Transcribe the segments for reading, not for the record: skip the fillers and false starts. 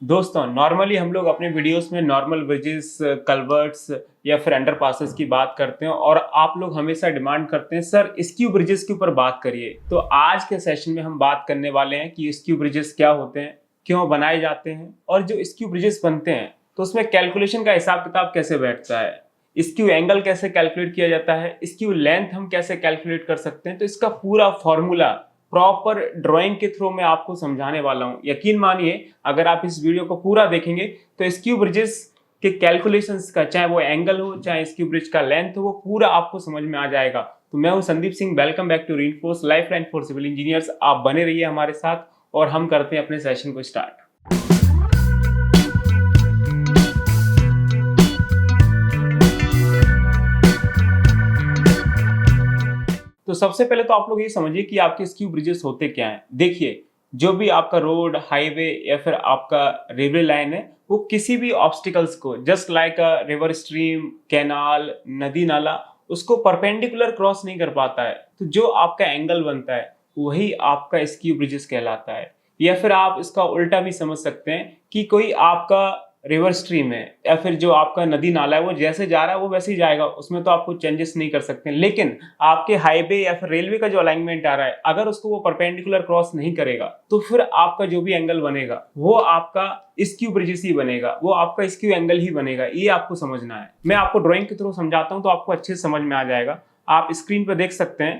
दोस्तों नॉर्मली हम लोग अपने वीडियोस में नॉर्मल ब्रिजेस, कल्वर्ट्स या फिर अंडरपासेस की बात करते हैं और आप लोग हमेशा डिमांड करते हैं सर स्क्यू ब्रिजेस के ऊपर बात करिए। तो आज के सेशन में हम बात करने वाले हैं कि स्क्यू ब्रिजेस क्या होते हैं, क्यों बनाए जाते हैं और जो स्क्यू ब्रिजेस बनते हैं तो उसमें कैलकुलेशन का हिसाब किताब कैसे बैठता है, स्क्यू एंगल कैसे कैलकुलेट किया जाता है, स्क्यू लेंथ हम कैसे कैलकुलेट कर सकते हैं। तो इसका पूरा फॉर्मूला प्रॉपर ड्राइंग के थ्रू मैं आपको समझाने वाला हूं। यकीन मानिए अगर आप इस वीडियो को पूरा देखेंगे तो स्क्यू ब्रिजेस के कैलकुलेशंस का, चाहे वो एंगल हो चाहे स्क्यू ब्रिज का लेंथ हो, वो पूरा आपको समझ में आ जाएगा। तो मैं हूं Sandeep Singh, welcome back to Reinforce lifeline for civil engineers. आप बने रहिए हमारे साथ और हम करते हैं अपने सेशन को स्टार्ट। तो सबसे पहले तो आप लोग ये समझिए कि आपके स्क्यू ब्रिजेस होते क्या हैं। देखिए, जो भी आपका रोड, हाईवे या फिर आपका रेलवे लाइन है, वो किसी भी ऑब्स्टिकल्स को just like a river stream, canal, नदी नाला, उसको परपेंडिकुलर क्रॉस नहीं कर पाता है। तो जो आपका एंगल बनता है वही आपका स्क्यू ब्रिजेस कहलाता है। या फिर आप इसका उल्टा भी समझ सकते हैं कि कोई आपका रिवर स्ट्रीम है या फिर जो आपका नदी नाला है वो जैसे जा रहा है वो वैसे ही जाएगा, उसमें तो आप कुछ चेंजेस नहीं कर सकते। लेकिन आपके हाईवे या फिर रेलवे का जो अलाइनमेंट आ रहा है, अगर उसको वो परपेंडिकुलर क्रॉस नहीं करेगा तो फिर आपका जो भी एंगल बनेगा वो आपका स्क्यू ब्रिजेस ही बनेगा, वो आपका स्क्यू एंगल ही बनेगा। ये आपको समझना है। मैं आपको ड्राइंग के थ्रू समझाता हूँ तो आपको अच्छे से समझ में आ जाएगा। आप स्क्रीन पर देख सकते हैं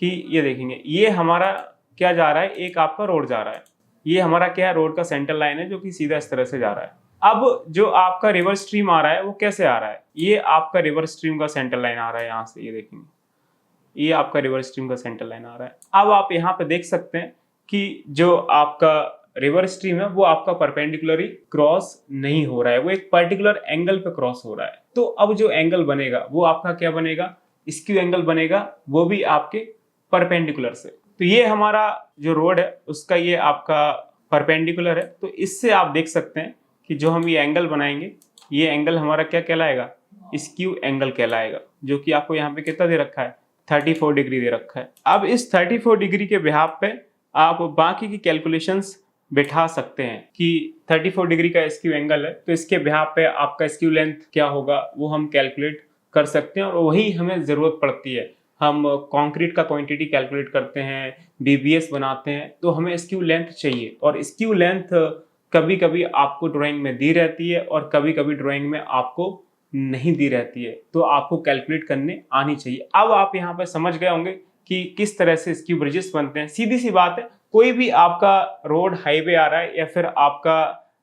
कि ये देखेंगे, ये हमारा क्या जा रहा है, एक आपका रोड जा रहा है। ये हमारा क्या है, रोड का सेंटर लाइन है जो कि सीधा इस तरह से जा रहा है। अब जो आपका रिवर स्ट्रीम आ रहा है वो कैसे आ रहा है, ये आपका रिवर स्ट्रीम का सेंटर लाइन आ रहा है यहाँ से, ये देखेंगे ये आपका रिवर स्ट्रीम का सेंटर लाइन आ रहा है। अब आप यहाँ पे देख सकते हैं कि जो आपका रिवर स्ट्रीम है वो आपका परपेंडिकुलरली क्रॉस नहीं हो रहा है, वो एक पर्टिकुलर एंगल पे क्रॉस हो रहा है। तो अब जो एंगल बनेगा वो आपका क्या बनेगा, स्क्यू एंगल बनेगा, वो भी आपके परपेंडिकुलर से। तो ये हमारा जो रोड है उसका ये आपका परपेंडिकुलर है। तो इससे आप देख सकते हैं कि जो हम ये एंगल बनाएंगे, ये एंगल हमारा क्या कहलाएगा, स्क्यू एंगल कहलाएगा, जो कि आपको यहाँ पे कितना दे रखा है, 34 डिग्री दे रखा है। अब इस 34 डिग्री के बिहाफ पे आप बाकी की कैलकुलेशंस बिठा सकते हैं कि 34 डिग्री का स्क्यू एंगल है तो इसके बिहाफ पे आपका स्क्यू लेंथ क्या होगा वो हम कैलकुलेट कर सकते हैं। और वही हमें ज़रूरत पड़ती है। हम कंक्रीट का क्वांटिटी कैलकुलेट करते हैं, बीबीएस बनाते हैं, तो हमें स्क्यू लेंथ चाहिए। और स्क्यू लेंथ कभी कभी आपको ड्राइंग में दी रहती है और कभी कभी ड्राइंग में आपको नहीं दी रहती है, तो आपको कैलकुलेट करने आनी चाहिए। अब आप यहाँ पर समझ गए होंगे कि किस तरह से स्क्यू ब्रिजेस बनते हैं। सीधी सी बात है, कोई भी आपका रोड, हाईवे आ रहा है या फिर आपका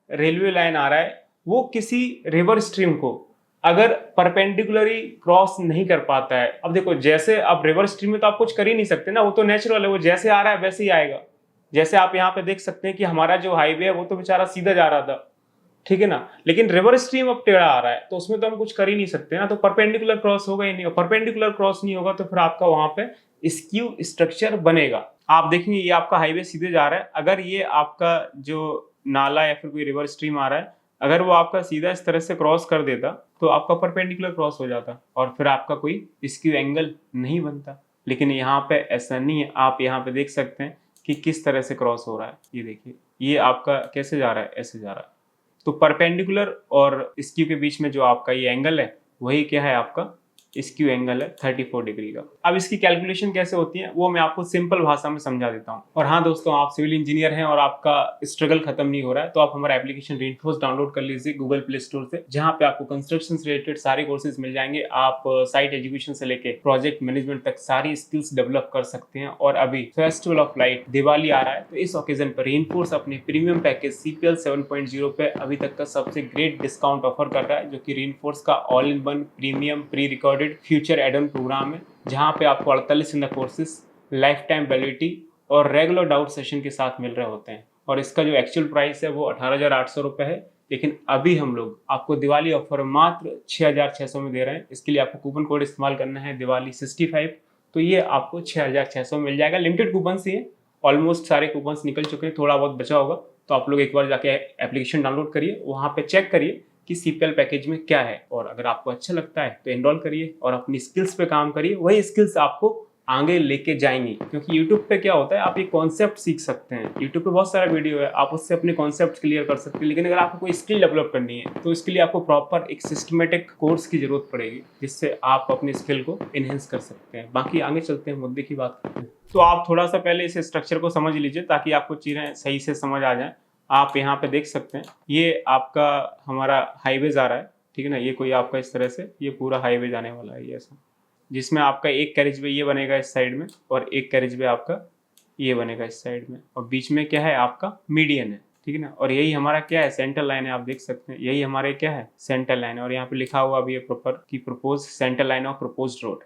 रेलवे लाइन आ रहा है, वो किसी रिवर स्ट्रीम को अगर परपेंडिकुलरली क्रॉस नहीं कर पाता है। अब देखो, जैसे अब रिवर स्ट्रीम में तो आप कुछ कर ही नहीं सकते ना, वो तो नेचुरल है, वो जैसे आ रहा है वैसे ही आएगा। जैसे आप यहाँ पे देख सकते हैं कि हमारा जो हाईवे है वो तो बेचारा सीधा जा रहा था, ठीक है ना, लेकिन रिवर स्ट्रीम अब टेढ़ा आ रहा है तो उसमें तो हम कुछ कर ही नहीं सकते ना, तो परपेंडिकुलर क्रॉस होगा ही नहीं। और परपेंडिकुलर क्रॉस नहीं होगा तो फिर आपका वहां पे स्क्यू स्ट्रक्चर बनेगा। आप देखेंगे ये आपका हाईवे सीधे जा रहा है, अगर ये आपका जो नाला या फिर कोई रिवर स्ट्रीम आ रहा है, अगर वो आपका सीधा इस तरह से क्रॉस कर देता तो आपका परपेंडिकुलर क्रॉस हो जाता और फिर आपका कोई स्क्यू एंगल नहीं बनता। लेकिन यहाँ पे ऐसा नहीं है। आप यहाँ पे देख सकते हैं कि किस तरह से क्रॉस हो रहा है। ये देखिए, ये आपका कैसे जा रहा है, ऐसे जा रहा है। तो परपेंडिकुलर और स्क्यू के बीच में जो आपका ये एंगल है वही क्या है, आपका स्क्यू एंगल है 34 डिग्री का। अब इसकी कैलकुलेशन कैसे होती है वो मैं आपको सिंपल भाषा में समझा देता हूँ। और हाँ दोस्तों, आप सिविल इंजीनियर हैं और आपका स्ट्रगल खत्म नहीं हो रहा है तो आप हमारा एप्लीकेशन रीइंफोर्स डाउनलोड कर लीजिए गूगल प्ले स्टोर से, जहाँ पे आपको कंस्ट्रक्शन से रिलेटेड सारे कोर्सेज मिल जाएंगे। आप साइट एजुकेशन से लेके प्रोजेक्ट मैनेजमेंट तक सारी स्किल्स डेवलप कर सकते हैं। और अभी फेस्टिवल ऑफ लाइट, दिवाली आ रहा है, तो इस ओकेजन पर रीइंफोर्स अपने प्रीमियम पैकेज CPL 7.0 पे अभी तक का सबसे ग्रेट डिस्काउंट ऑफर कर रहा है, जो कि रीइंफोर्स का all in one premium pre recorded future add on program है, जहां पे आपको 48 दिन कोर्सेज, लाइफ टाइम वैलिडिटी और रेगुलर डाउट सेशन के साथ मिल रहे होते हैं। और इसका जो एक्चुअल प्राइस है वो 18,800 रुपये है, लेकिन अभी हम लोग आपको दिवाली ऑफर मात्र 6,600 में दे रहे हैं। इसके लिए आपको कूपन कोड इस्तेमाल करना है दिवाली 65, तो ये आपको 6,600 मिल जाएगा। लिमिटेड कूपन ही है, ऑलमोस्ट सारे कूपन निकल चुके हैं, थोड़ा बहुत बचा होगा। तो आप लोग एक बार जाके एप्लीकेशन डाउनलोड करिए, वहाँ पे चेक करिए कि CPL पैकेज में क्या है, और अगर आपको अच्छा लगता है तो एनरोल करिए और अपनी स्किल्स पे काम करिए। वही स्किल्स आपको आगे लेके जाएंगी, क्योंकि यूट्यूब पे क्या होता है, आप एक कॉन्सेप्ट सीख सकते हैं, यूट्यूब पे बहुत सारा वीडियो है, आप उससे अपने कॉन्सेप्ट क्लियर कर सकते हैं। लेकिन अगर आपको कोई स्किल डेवलप करनी है तो इसके लिए आपको प्रॉपर एक सिस्टमेटिक कोर्स की जरूरत पड़ेगी, जिससे आप अपनी स्किल को इनहेंस कर सकते हैं। बाकी आगे चलते हैं, मुद्दे की बात करते हैं। तो आप थोड़ा सा पहले इस स्ट्रक्चर को समझ लीजिए ताकि आपको चीज़ें सही से समझ आ जाए। आप यहाँ पे देख सकते हैं, ये आपका हमारा हाईवे जा रहा है, ठीक है ना। ये कोई आपका इस तरह से ये पूरा हाईवे जाने वाला है, ये ऐसा, जिसमें आपका एक कैरेज वे ये बनेगा इस साइड में और एक कैरेज वे आपका ये बनेगा इस साइड में, और बीच में क्या है आपका मीडियन है, ठीक है ना। और यही हमारा क्या है, सेंट्रल लाइन है, आप देख सकते हैं यही हमारे क्या है, सेंट्रल लाइन है। और यहाँ पे लिखा हुआ भी है प्रॉपर की propose central line of propose road.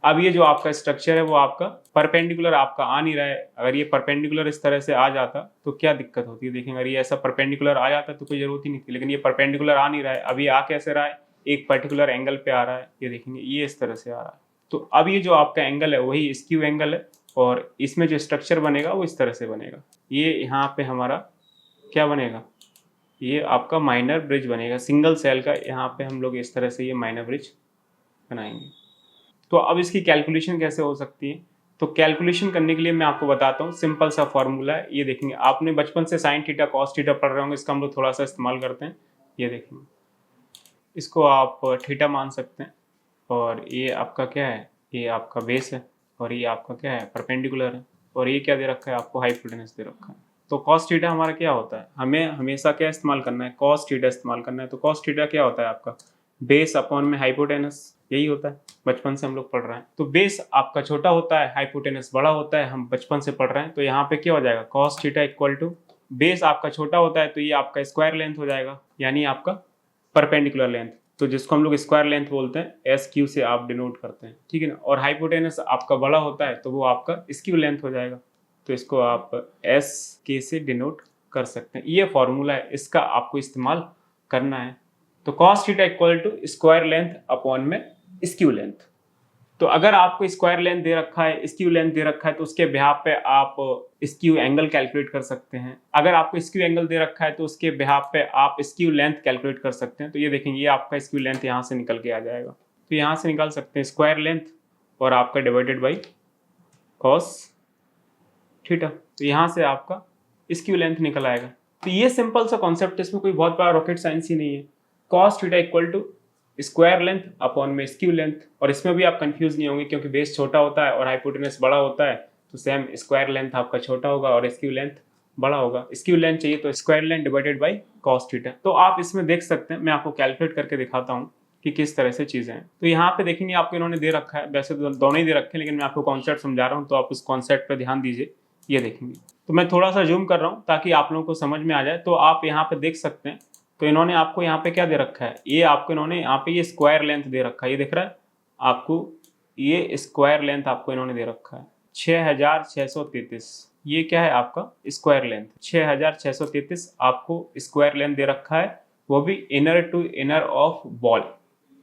अब ये जो आपका स्ट्रक्चर है वो आपका परपेंडिकुलर आपका आ नहीं रहा है। अगर ये परपेंडिकुलर इस तरह से आ जाता तो क्या दिक्कत होती है, देखेंगे अगर ये ऐसा परपेंडिकुलर आ जाता तो कोई जरूरत ही नहीं थी, लेकिन ये परपेंडिकुलर आ नहीं रहा है। अभी आ कैसे रहा है, एक पर्टिकुलर एंगल पे आ रहा है, ये देखेंगे ये इस तरह से आ रहा है। तो अब ये जो आपका एंगल है वही स्क्यू एंगल है, और इसमें जो स्ट्रक्चर बनेगा वो इस तरह से बनेगा। ये यहाँ पे हमारा क्या बनेगा, ये आपका माइनर ब्रिज बनेगा सिंगल सेल का। यहाँ पे हम लोग इस तरह से ये माइनर ब्रिज बनाएंगे। तो अब इसकी कैलकुलेशन कैसे हो सकती है, तो कैलकुलेशन करने के लिए मैं आपको बताता हूँ, सिंपल सा फॉर्मूला है। ये देखेंगे आपने बचपन से साइन थीटा कॉस थीटा पढ़ रहे होंगे, इसका हम लोग थोड़ा सा इस्तेमाल करते हैं। ये देखेंगे, इसको आप थीटा मान सकते हैं, और ये आपका क्या है, ये आपका बेस है, और ये आपका क्या है, परपेंडिकुलर है, और ये क्या दे रखा है आपको, हाइपोटेनस दे रखा है। तो कॉस थीटा हमारा क्या होता है, हमें हमेशा क्या इस्तेमाल करना है, कॉस थीटा इस्तेमाल करना है। तो कॉस थीटा क्या होता है आपका, बेस अपॉन में हाइपोटेनस, यही होता है, बचपन से हम लोग पढ़ रहे हैं। तो बेस आपका छोटा होता है, हाइपोटेनस बड़ा होता है, हम बचपन से पढ़ रहे हैं। तो यहाँ पे क्या हो जाएगा, cos theta equal to, base आपका छोटा होता है तो ये आपका स्क्वायर लेंथ हो जाएगा, यानी आपका परपेंडिकुलर लेंथ, तो जिसको हम लोग स्क्वायर लेंथ बोलते हैं, एस क्यू से आप डिनोट करते हैं, ठीक है ना। और हाइपोटेनस आपका बड़ा होता है तो वो आपका स्क्यू लेंथ हो जाएगा, तो इसको आप एस के से डिनोट कर सकते हैं। ये फॉर्मूला है, इसका आपको इस्तेमाल करना है। तो cos theta equal to square length upon में स्क्यू लेंथ। तो अगर आपको स्क्वायर लेंथ दे रखा है, स्क्यू लेंथ दे रखा है, तो उसके बिहाफ पे आप स्क्यू एंगल कैलकुलेट कर सकते हैं। अगर आपको स्क्यू एंगल दे रखा है तो उसके बिहाफ पे आप स्क्यू लेंथ कैलकुलेट कर सकते हैं। तो ये देखेंगे, ये आपका स्क्यू लेंथ यहाँ से निकल के आ जाएगा, तो यहाँ से निकाल सकते हैं स्क्वायर लेंथ और आपका डिवाइडेड बाई कॉस थीटा, तो यहाँ से आपका स्क्यू लेंथ निकल आएगा। तो ये सिंपल सा कॉन्सेप्ट, इसमें कोई बहुत बड़ा रॉकेट साइंस ही नहीं है। Cos theta equal to square length upon में स्क्यू लेंथ, और इसमें भी आप कंफ्यूज नहीं होंगे क्योंकि बेस छोटा होता है और हाइपोटेनस बड़ा होता है, तो सेम स्क्वायर लेंथ आपका छोटा होगा और स्क्यू लेंथ बड़ा होगा। स्क्यू लेंथ चाहिए तो square length divided by cos theta. तो आप इसमें देख सकते हैं, मैं आपको कैलकुलेट करके दिखाता हूँ कि किस तरह से चीज़ें हैं। तो यहाँ पे देखेंगे आपको इन्होंने दे रखा है, वैसे तो दोनों ही दे रखे हैं, लेकिन मैं आपको कॉन्सेप्ट समझा रहा हूँ तो आप उस कॉन्सेप्ट पर ध्यान दीजिए। ये देखेंगे, तो मैं थोड़ा सा जूम कर रहा हूँ ताकि आप लोगों को समझ में आ जाए। तो आप यहाँ पे देख सकते हैं, तो इन्होंने आपको यहाँ पे क्या दे रखा है, ये आपको इन्होंने यहाँ पे ये स्क्वायर लेंथ दे रखा है, ये दिख रहा है आपको, ये स्क्वायर लेंथ आपको इन्होंने दे रखा है 6633। ये क्या है आपका स्क्वायर लेंथ, 6633 आपको स्क्वायर लेंथ दे रखा है, वो भी inner to inner of ball.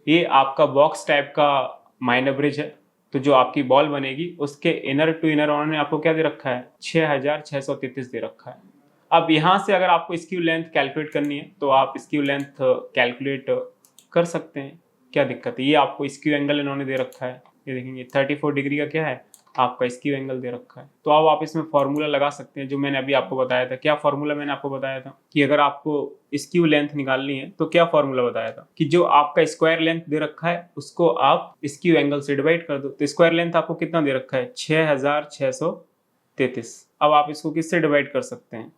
ये आपका बॉक्स टाइप का माइनर ब्रिज है, तो जो आपकी बॉल बनेगी उसके इनर टू इनर उन्होंने आपको क्या दे रखा है, 6633 दे रखा है। अब यहाँ से अगर आपको स्क्यू लेंथ कैलकुलेट करनी है तो आप स्क्यू लेंथ कैलकुलेट कर सकते हैं, क्या दिक्कत है। ये आपको स्क्यू एंगल इन्होंने दे रखा है, ये देखेंगे 34 डिग्री का क्या है आपका स्क्यू एंगल दे रखा है। तो अब आप इसमें फॉर्मूला लगा सकते हैं जो मैंने अभी आपको बताया था। क्या फॉर्मूला मैंने आपको बताया था कि अगर आपको स्क्यू लेंथ निकालनी है तो क्या फॉर्मूला बताया था कि जो आपका स्क्वायर लेंथ दे रखा है उसको आप स्क्यू एंगल से डिवाइड कर दो। तो स्क्वायर लेंथ आपको कितना दे रखा है, 6633। अब आप इसको किससे डिवाइड कर सकते हैं,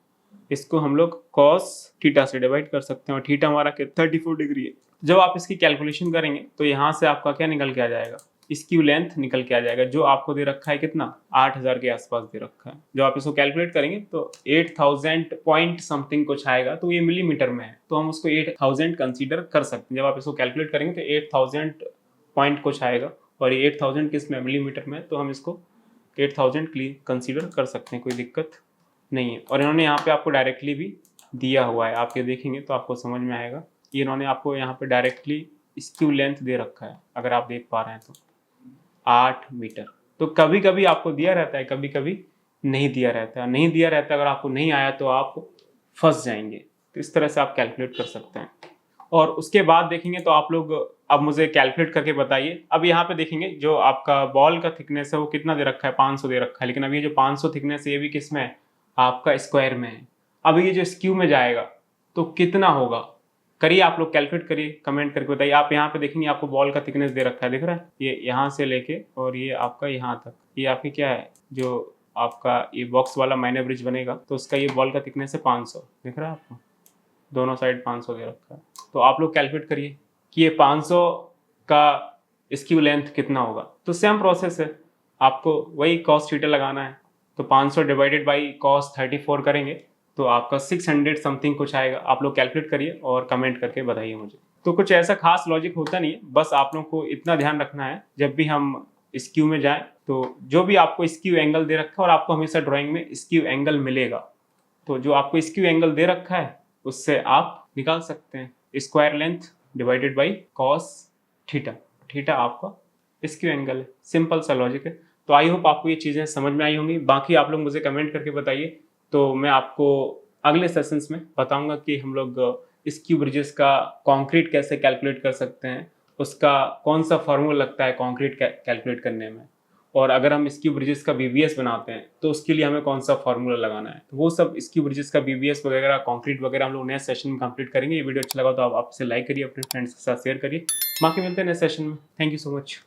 इसको हम लोग कॉस थीटा से डिवाइड कर सकते हैं, और थीटा हमारा 34 डिग्री है। जब आप इसकी कैलकुलेशन करेंगे तो यहाँ से आपका क्या निकल के आ जाएगा, स्क्यू लेंथ निकल के आ जाएगा, जो आपको दे रखा है कितना, 8000 के आसपास दे रखा है। जो आप इसको कैलकुलेट करेंगे तो 8000 पॉइंट समथिंग कुछ आएगा, तो ये मिलीमीटर में है तो हम उसको 8000 कंसीडर कर सकते हैं। जब आप इसको कैलकुलेट करेंगे तो 8000 पॉइंट कुछ आएगा, और ये 8000 किस में, मिलीमीटर में, तो हम इसको 8000 कंसीडर कर सकते हैं, कोई दिक्कत नहीं है। और इन्होंने यहाँ पे आपको डायरेक्टली भी दिया हुआ है, आप ये देखेंगे तो आपको समझ में आएगा। ये इन्होंने आपको यहाँ पे डायरेक्टली स्क्यू लेंथ दे रखा है, अगर आप देख पा रहे हैं तो 8 मीटर। तो कभी कभी आपको दिया रहता है, कभी कभी नहीं दिया रहता है। नहीं दिया रहता है, अगर आपको नहीं आया तो आप फंस जाएंगे। तो इस तरह से आप कैलकुलेट कर सकते हैं। और उसके बाद देखेंगे तो आप लोग अब मुझे कैलकुलेट करके बताइए। अब यहाँ पे देखेंगे जो आपका बॉल का थिकनेस है वो कितना दे रखा है, 500 दे रखा है, लेकिन अब ये जो 500 थिकनेस है ये भी किस में है, आपका स्क्वायर में है। अब ये जो स्क्यू में जाएगा तो कितना होगा, करिए आप लोग कैलकुलेट करिए, कमेंट करके बताइए। आप यहाँ पे देखेंगे आपको बॉल का थिकनेस दे रखा है, दिख रहा है, ये यहाँ से लेके और ये आपका यहाँ तक, ये आपकी क्या है, जो आपका ये बॉक्स वाला माइनर ब्रिज बनेगा तो उसका ये बॉल का थिकनेस है 500, दिख रहा है आपको, दोनों साइड 500 दे रखा है। तो आप लोग कैलकुलेट करिए कि ये 500 का स्क्यू लेंथ कितना होगा। तो सेम प्रोसेस है, आपको वही cos थीटा लगाना है, तो 500 डिवाइडेड बाई cos 34 करेंगे तो आपका 600 समथिंग कुछ आएगा। आप लोग कैलकुलेट करिए और कमेंट करके बताइए मुझे। तो कुछ ऐसा खास लॉजिक होता नहीं है, बस आप लोग को इतना ध्यान रखना है जब भी हम स्क्यू में जाएं तो जो भी आपको स्क्यू एंगल दे रखा है, और आपको हमेशा ड्राइंग में स्क्यू एंगल मिलेगा, तो जो आपको स्क्यू एंगल दे रखा है उससे आप निकाल सकते हैं square length divided by cos theta. Theta आपका स्क्यू एंगल है, सिंपल सा लॉजिक है। तो आई होप आपको ये चीज़ें समझ में आई होंगी। बाकी आप लोग मुझे कमेंट करके बताइए, तो मैं आपको अगले सेशंस में बताऊंगा कि हम लोग स्क्यू ब्रिजेस का कंक्रीट कैसे कैलकुलेट कर सकते हैं, उसका कौन सा फार्मूला लगता है कंक्रीट कैलकुलेट करने में, और अगर हम स्क्यू ब्रिजेस का बीबीएस बनाते हैं तो उसके लिए हमें कौन सा फार्मूला लगाना है। तो वो सब स्क्यू ब्रिजेस का बीबीएस वगैरह कंक्रीट वगैरह हम लोग नए सेशन में कंप्लीट करेंगे। ये वीडियो अच्छा लगा तो आप इसे लाइक करिए, अपने फ्रेंड्स के साथ शेयर करिए। बाकी मिलते हैं नए सेशन में। Thank you so much.